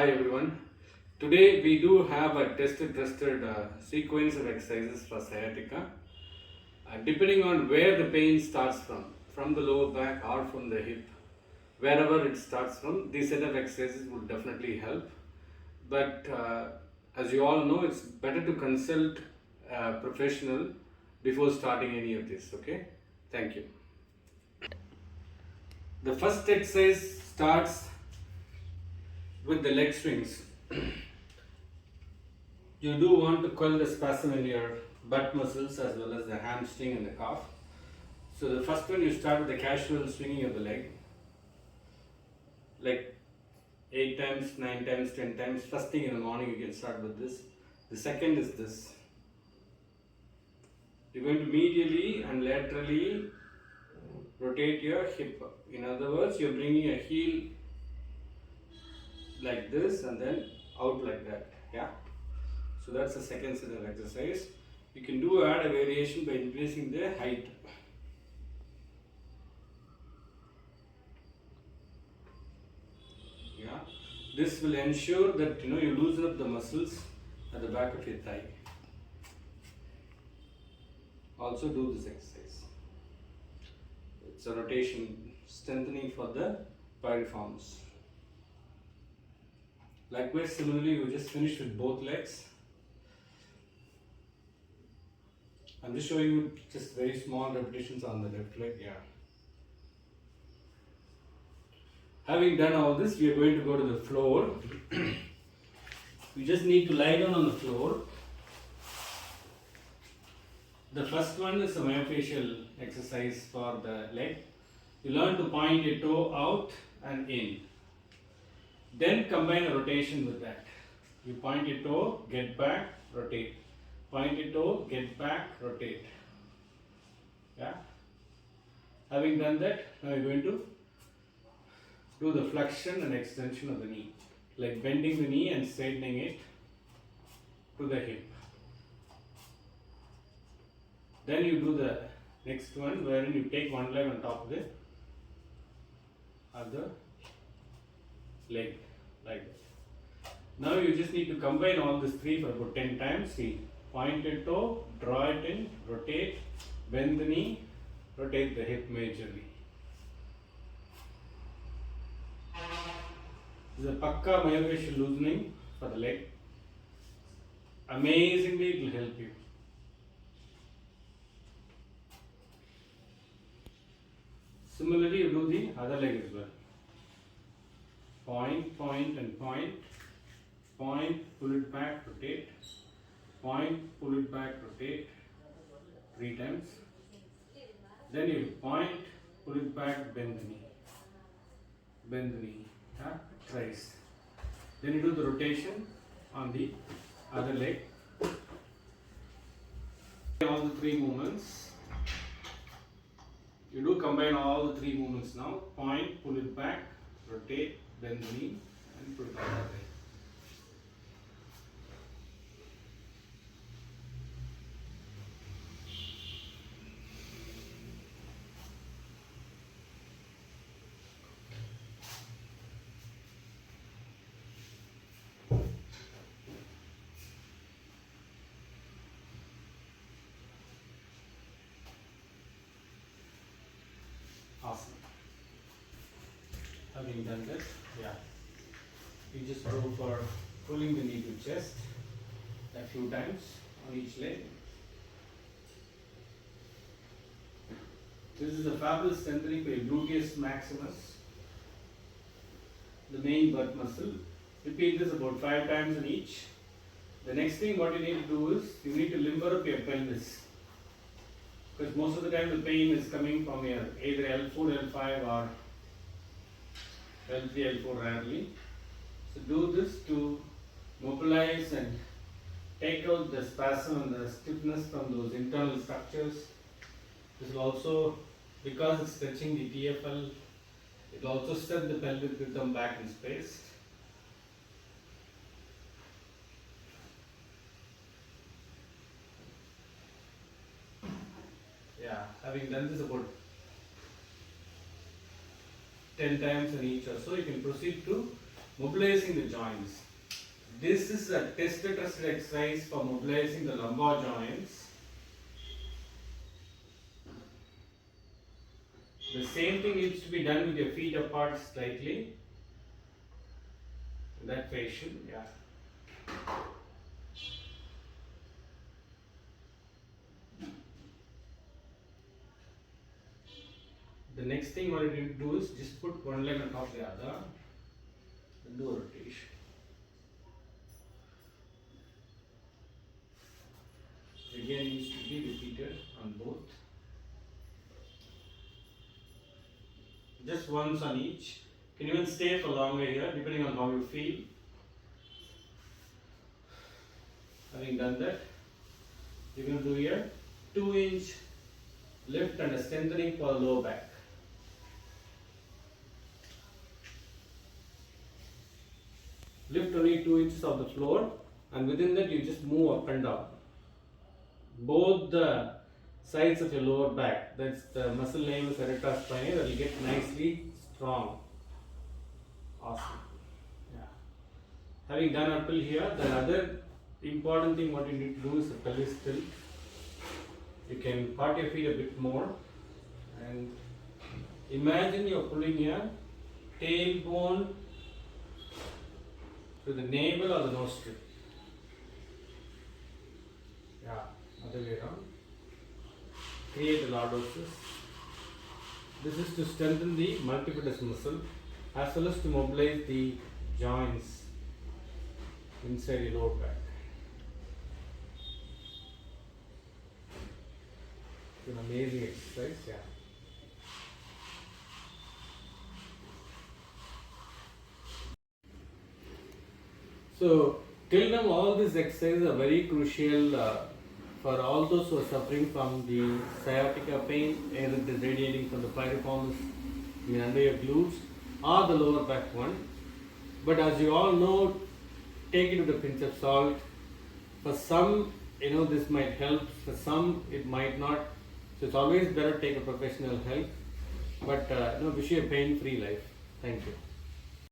Hi everyone. Today we do have a tested sequence of exercises for sciatica. Depending on where the pain starts from the lower back or from the hip, wherever it starts from, these set of exercises would definitely help. But as you all know, it's better to consult a professional before starting any of this. Okay? Thank you. The first exercise starts with the leg swings. You do want to quell the spasm in your butt muscles as well as the hamstring and the calf. So the first one, you start with the casual swinging of the leg, like 8 times, 9 times, 10 times. First thing in the morning you can start with this. The second is this. You're going to medially and laterally rotate your hip. In other words, you're bringing your heel like this and then out like that. Yeah. So that's the second set of exercise. You can add a variation by increasing the height. Yeah. This will ensure that you loosen up the muscles at the back of your thigh. Also do this exercise. It's a rotation strengthening for the piriformis. Likewise, similarly, we just finished with both legs. I'm just showing you just very small repetitions on the left leg. Yeah. Having done all this, we are going to go to the floor. You just need to lie down on the floor. The first one is a myofascial exercise for the leg. You learn to point your toe out and in. Then combine a rotation with that. You point your toe, get back, rotate. Point your toe, get back, rotate. Yeah. Having done that, now you're going to do the flexion and extension of the knee, like bending the knee and straightening it to the hip. Then you do the next one, wherein you take one leg on top of the other leg, like that. Now you just need to combine all these three for about 10 times. See, point your toe, draw it in, rotate, bend the knee, rotate the hip majorly. This is a pakka myofascial loosening for the leg. Amazingly, it will help you. Similarly, you do the other leg as well. Point, point, and point. Point, pull it back, rotate. Point, pull it back, rotate. 3 times. Then you point, pull it back, bend the knee. Bend the knee. Thrice. Then you do the rotation on the other leg. All the 3 movements. You do combine all the 3 movements now. Point, pull it back, rotate, bend the knee, and pull it back. Awesome. Having done that, you just go for pulling the knee to chest a few times on each leg. This is a fabulous strengthening for your gluteus maximus, the main butt muscle. Repeat this about 5 times in each. The next thing what you need to do is you need to limber up your pelvis. Because most of the time the pain is coming from your either L4, L5 or L3, L4 rarely. So do this to mobilize and take out the spasm and the stiffness from those internal structures. This will also, because it's stretching the TFL, it will also set the pelvic rhythm back in space. Having done this about 10 times in each or so, you can proceed to mobilizing the joints. This is a tested exercise for mobilizing the lumbar joints. The same thing needs to be done with your feet apart slightly. That fashion, yeah. The next thing what you need to do is just put one leg on top of the other and do a rotation. Again needs to be repeated on both. Just once on each. You can even stay for longer here depending on how you feel. Having done that, you're going to do here 2-inch lift and a strengthening for lower back. Lift only 2 inches of the floor, and within that you just move up and down. Both the sides of your lower back, that's the muscle name is erector spinae, that will get nicely strong. Awesome. Yeah. Having done up till here, the other important thing what you need to do is the pelvis tilt. You can part your feet a bit more and imagine you're pulling your tailbone to the navel or the nostril. Yeah, other way around. Create the lordosis. This is to strengthen the multifidus muscle as well as to mobilize the joints inside your lower back. It's an amazing exercise, yeah. So, till now all these exercises are very crucial for all those who are suffering from the sciatica pain, either it is radiating from the piriformis, under your glutes, or the lower back one. But as you all know, take it with a pinch of salt. For some, this might help. For some, it might not. So it's always better to take a professional help. But wish you a pain-free life. Thank you.